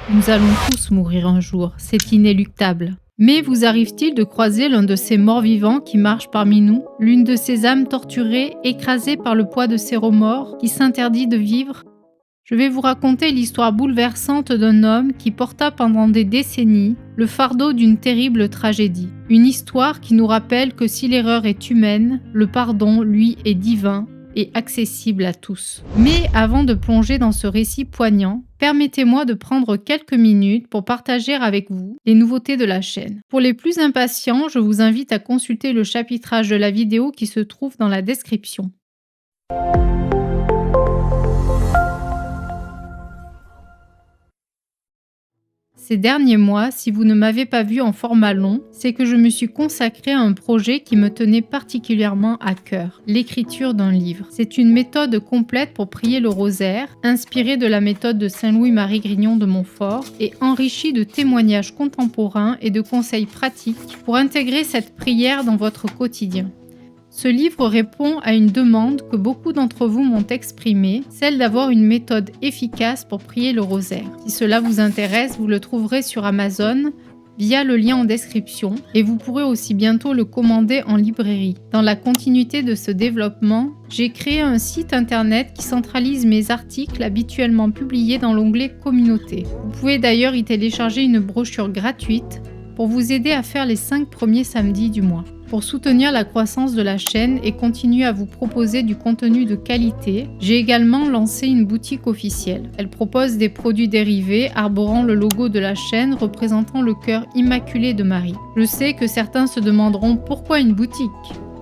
Nous allons tous mourir un jour, c'est inéluctable. Mais vous arrive-t-il de croiser l'un de ces morts vivants qui marchent parmi nous, l'une de ces âmes torturées, écrasées par le poids de ces remords, qui s'interdit de vivre? Je vais vous raconter l'histoire bouleversante d'un homme qui porta pendant des décennies le fardeau d'une terrible tragédie. Une histoire qui nous rappelle que si l'erreur est humaine, le pardon, lui, est divin et accessible à tous. Mais avant de plonger dans ce récit poignant, permettez-moi de prendre quelques minutes pour partager avec vous les nouveautés de la chaîne. Pour les plus impatients, je vous invite à consulter le chapitrage de la vidéo qui se trouve dans la description. Ces derniers mois, si vous ne m'avez pas vu en format long, c'est que je me suis consacrée à un projet qui me tenait particulièrement à cœur, l'écriture d'un livre. C'est une méthode complète pour prier le rosaire, inspirée de la méthode de Saint Louis-Marie Grignon de Montfort et enrichie de témoignages contemporains et de conseils pratiques pour intégrer cette prière dans votre quotidien. Ce livre répond à une demande que beaucoup d'entre vous m'ont exprimée, celle d'avoir une méthode efficace pour prier le rosaire. Si cela vous intéresse, vous le trouverez sur Amazon via le lien en description et vous pourrez aussi bientôt le commander en librairie. Dans la continuité de ce développement, j'ai créé un site internet qui centralise mes articles habituellement publiés dans l'onglet Communauté. Vous pouvez d'ailleurs y télécharger une brochure gratuite pour vous aider à faire les 5 premiers samedis du mois. Pour soutenir la croissance de la chaîne et continuer à vous proposer du contenu de qualité, j'ai également lancé une boutique officielle. Elle propose des produits dérivés arborant le logo de la chaîne représentant le cœur immaculé de Marie. Je sais que certains se demanderont pourquoi une boutique ?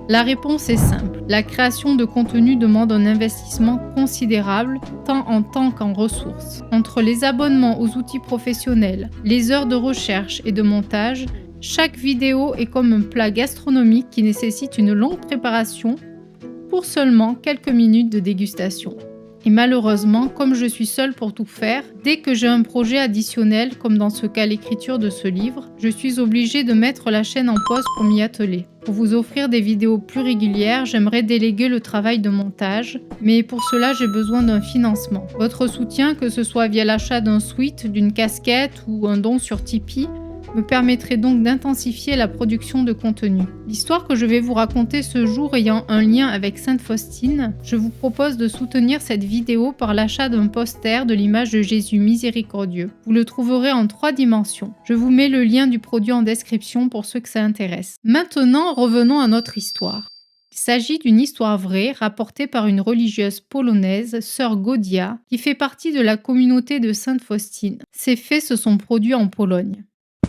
La réponse est simple. La création de contenu demande un investissement considérable, tant en temps qu'en ressources. Entre les abonnements aux outils professionnels, les heures de recherche et de montage, chaque vidéo est comme un plat gastronomique qui nécessite une longue préparation pour seulement quelques minutes de dégustation. Et malheureusement, comme je suis seule pour tout faire, dès que j'ai un projet additionnel, comme dans ce cas l'écriture de ce livre, je suis obligée de mettre la chaîne en pause pour m'y atteler. Pour vous offrir des vidéos plus régulières, j'aimerais déléguer le travail de montage, mais pour cela j'ai besoin d'un financement. Votre soutien, que ce soit via l'achat d'un sweat, d'une casquette ou un don sur Tipeee, me permettrait donc d'intensifier la production de contenu. L'histoire que je vais vous raconter ce jour ayant un lien avec Sainte Faustine, je vous propose de soutenir cette vidéo par l'achat d'un poster de l'image de Jésus miséricordieux. Vous le trouverez en 3 dimensions. Je vous mets le lien du produit en description pour ceux que ça intéresse. Maintenant, revenons à notre histoire. Il s'agit d'une histoire vraie rapportée par une religieuse polonaise, sœur Godia, qui fait partie de la communauté de Sainte Faustine. Ces faits se sont produits en Pologne.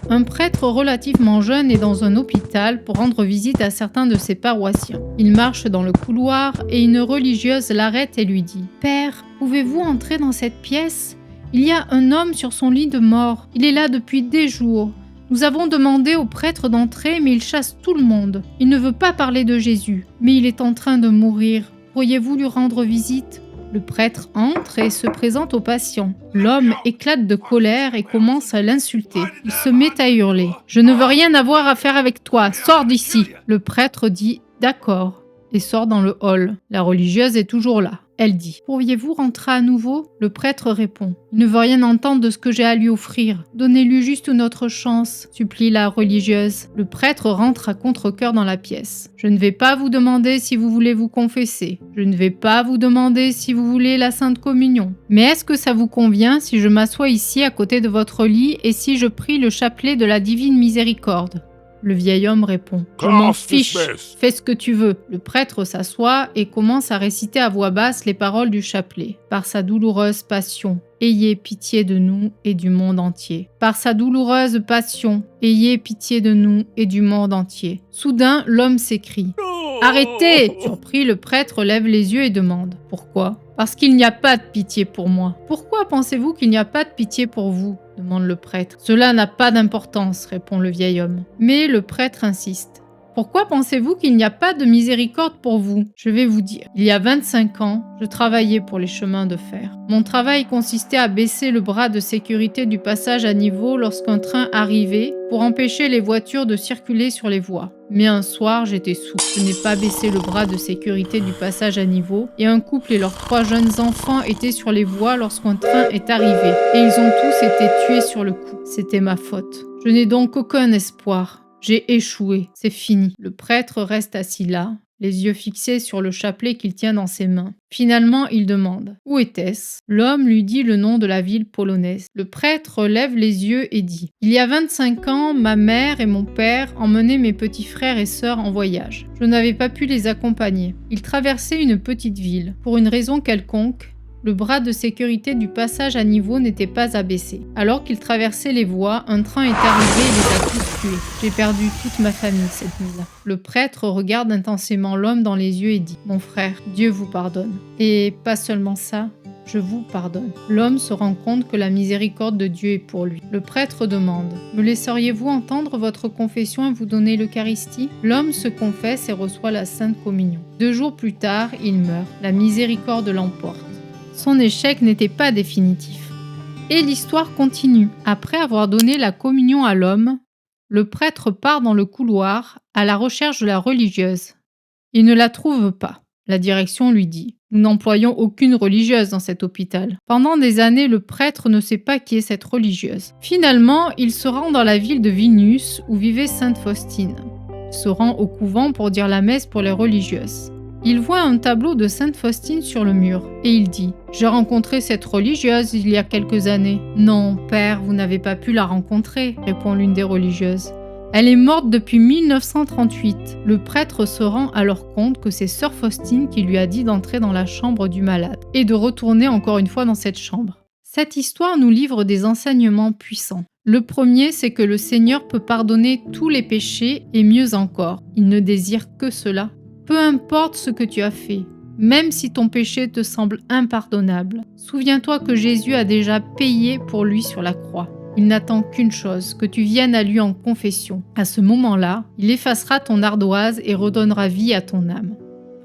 Un prêtre relativement jeune est dans un hôpital pour rendre visite à certains de ses paroissiens. Il marche dans le couloir et une religieuse l'arrête et lui dit « Père, pouvez-vous entrer dans cette pièce ? Il y a un homme sur son lit de mort. Il est là depuis des jours. Nous avons demandé au prêtre d'entrer, mais il chasse tout le monde. Il ne veut pas parler de Jésus, mais il est en train de mourir. Pourriez-vous lui rendre visite ?» Le prêtre entre et se présente au patient. L'homme éclate de colère et commence à l'insulter. Il se met à hurler. « Je ne veux rien avoir à faire avec toi, sors d'ici !» Le prêtre dit « D'accord » et sort dans le hall. La religieuse est toujours là. Elle dit « Pourriez-vous rentrer à nouveau ?» Le prêtre répond « Il ne veut rien entendre de ce que j'ai à lui offrir. Donnez-lui juste une autre chance, supplie la religieuse. » Le prêtre rentre à contre-cœur dans la pièce. « Je ne vais pas vous demander si vous voulez vous confesser. Je ne vais pas vous demander si vous voulez la Sainte Communion. Mais est-ce que ça vous convient si je m'assois ici à côté de votre lit et si je prie le chapelet de la Divine Miséricorde ?» Le vieil homme répond « Je m'en fiche, fais ce que tu veux. » Le prêtre s'assoit et commence à réciter à voix basse les paroles du chapelet. « Par sa douloureuse passion, ayez pitié de nous et du monde entier. Par sa douloureuse passion, ayez pitié de nous et du monde entier. » Soudain, l'homme s'écrie « Arrêtez !» Surpris, le prêtre lève les yeux et demande « Pourquoi ?»« Parce qu'il n'y a pas de pitié pour moi. »« Pourquoi pensez-vous qu'il n'y a pas de pitié pour vous ?» demande le prêtre. « Cela n'a pas d'importance, répond le vieil homme. Mais le prêtre insiste. Pourquoi pensez-vous qu'il n'y a pas de miséricorde pour vous? Je vais vous dire. Il y a 25 ans, je travaillais pour les chemins de fer. Mon travail consistait à baisser le bras de sécurité du passage à niveau lorsqu'un train arrivait pour empêcher les voitures de circuler sur les voies. Mais un soir, j'étais saoul. Je n'ai pas baissé le bras de sécurité du passage à niveau et un couple et leurs 3 jeunes enfants étaient sur les voies lorsqu'un train est arrivé et ils ont tous été tués sur le coup. C'était ma faute. Je n'ai donc aucun espoir. J'ai échoué, c'est fini. Le prêtre reste assis là, les yeux fixés sur le chapelet qu'il tient dans ses mains. Finalement, il demande « Où était-ce » L'homme lui dit le nom de la ville polonaise. Le prêtre lève les yeux et dit « Il y a 25 ans, ma mère et mon père emmenaient mes petits frères et sœurs en voyage. Je n'avais pas pu les accompagner. Ils traversaient une petite ville. Pour une raison quelconque, le bras de sécurité du passage à niveau n'était pas abaissé. Alors qu'ils traversaient les voies, un train est arrivé et les a tous tués. J'ai perdu toute ma famille cette nuit-là. » Le prêtre regarde intensément l'homme dans les yeux et dit « Mon frère, Dieu vous pardonne. Et pas seulement ça, je vous pardonne. » L'homme se rend compte que la miséricorde de Dieu est pour lui. Le prêtre demande « Me laisseriez-vous entendre votre confession et vous donner l'Eucharistie ?» L'homme se confesse et reçoit la Sainte Communion. 2 jours plus tard, il meurt. La miséricorde l'emporte. Son échec n'était pas définitif. Et l'histoire continue. Après avoir donné la communion à l'homme, le prêtre part dans le couloir à la recherche de la religieuse. Il ne la trouve pas. La direction lui dit « Nous n'employons aucune religieuse dans cet hôpital. » Pendant des années, le prêtre ne sait pas qui est cette religieuse. Finalement, il se rend dans la ville de Vilnius où vivait Sainte Faustine. Il se rend au couvent pour dire la messe pour les religieuses. Il voit un tableau de Sainte Faustine sur le mur et il dit « J'ai rencontré cette religieuse il y a quelques années. »« Non, père, vous n'avez pas pu la rencontrer, » répond l'une des religieuses. « Elle est morte depuis 1938. » Le prêtre se rend alors compte que c'est sœur Faustine qui lui a dit d'entrer dans la chambre du malade et de retourner encore une fois dans cette chambre. Cette histoire nous livre des enseignements puissants. Le premier, c'est que le Seigneur peut pardonner tous les péchés et mieux encore, il ne désire que cela. Peu importe ce que tu as fait, même si ton péché te semble impardonnable, souviens-toi que Jésus a déjà payé pour lui sur la croix. Il n'attend qu'une chose, que tu viennes à lui en confession. À ce moment-là, il effacera ton ardoise et redonnera vie à ton âme.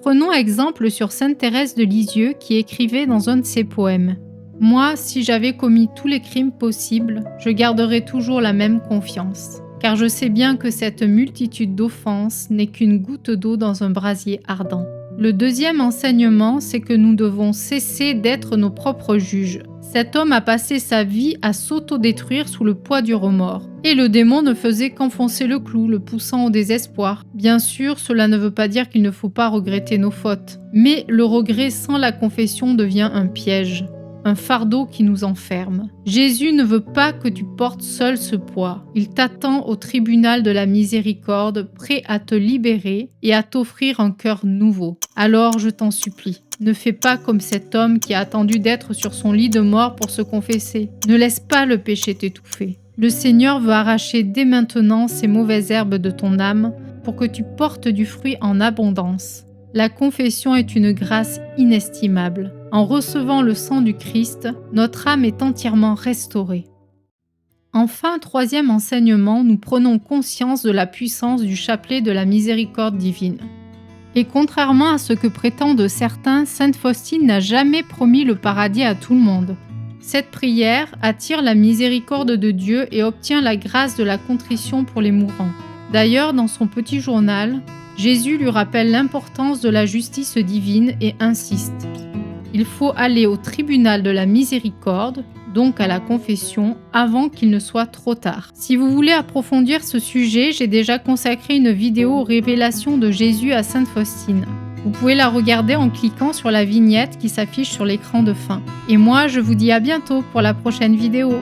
Prenons exemple sur Sainte Thérèse de Lisieux qui écrivait dans un de ses poèmes « Moi, si j'avais commis tous les crimes possibles, je garderais toujours la même confiance. Car je sais bien que cette multitude d'offenses n'est qu'une goutte d'eau dans un brasier ardent. » Le deuxième enseignement, c'est que nous devons cesser d'être nos propres juges. Cet homme a passé sa vie à s'autodétruire sous le poids du remords. Et le démon ne faisait qu'enfoncer le clou, le poussant au désespoir. Bien sûr, cela ne veut pas dire qu'il ne faut pas regretter nos fautes. Mais le regret sans la confession devient un piège. Un fardeau qui nous enferme. Jésus ne veut pas que tu portes seul ce poids. Il t'attend au tribunal de la miséricorde, prêt à te libérer et à t'offrir un cœur nouveau. Alors je t'en supplie, ne fais pas comme cet homme qui a attendu d'être sur son lit de mort pour se confesser. Ne laisse pas le péché t'étouffer. Le Seigneur veut arracher dès maintenant ces mauvaises herbes de ton âme pour que tu portes du fruit en abondance. La confession est une grâce inestimable. En recevant le sang du Christ, notre âme est entièrement restaurée. Enfin, troisième enseignement, nous prenons conscience de la puissance du chapelet de la miséricorde divine. Et contrairement à ce que prétendent certains, Sainte Faustine n'a jamais promis le paradis à tout le monde. Cette prière attire la miséricorde de Dieu et obtient la grâce de la contrition pour les mourants. D'ailleurs, dans son petit journal, Jésus lui rappelle l'importance de la justice divine et insiste. Il faut aller au tribunal de la miséricorde, donc à la confession, avant qu'il ne soit trop tard. Si vous voulez approfondir ce sujet, j'ai déjà consacré une vidéo aux révélations de Jésus à Sainte Faustine. Vous pouvez la regarder en cliquant sur la vignette qui s'affiche sur l'écran de fin. Et moi, je vous dis à bientôt pour la prochaine vidéo.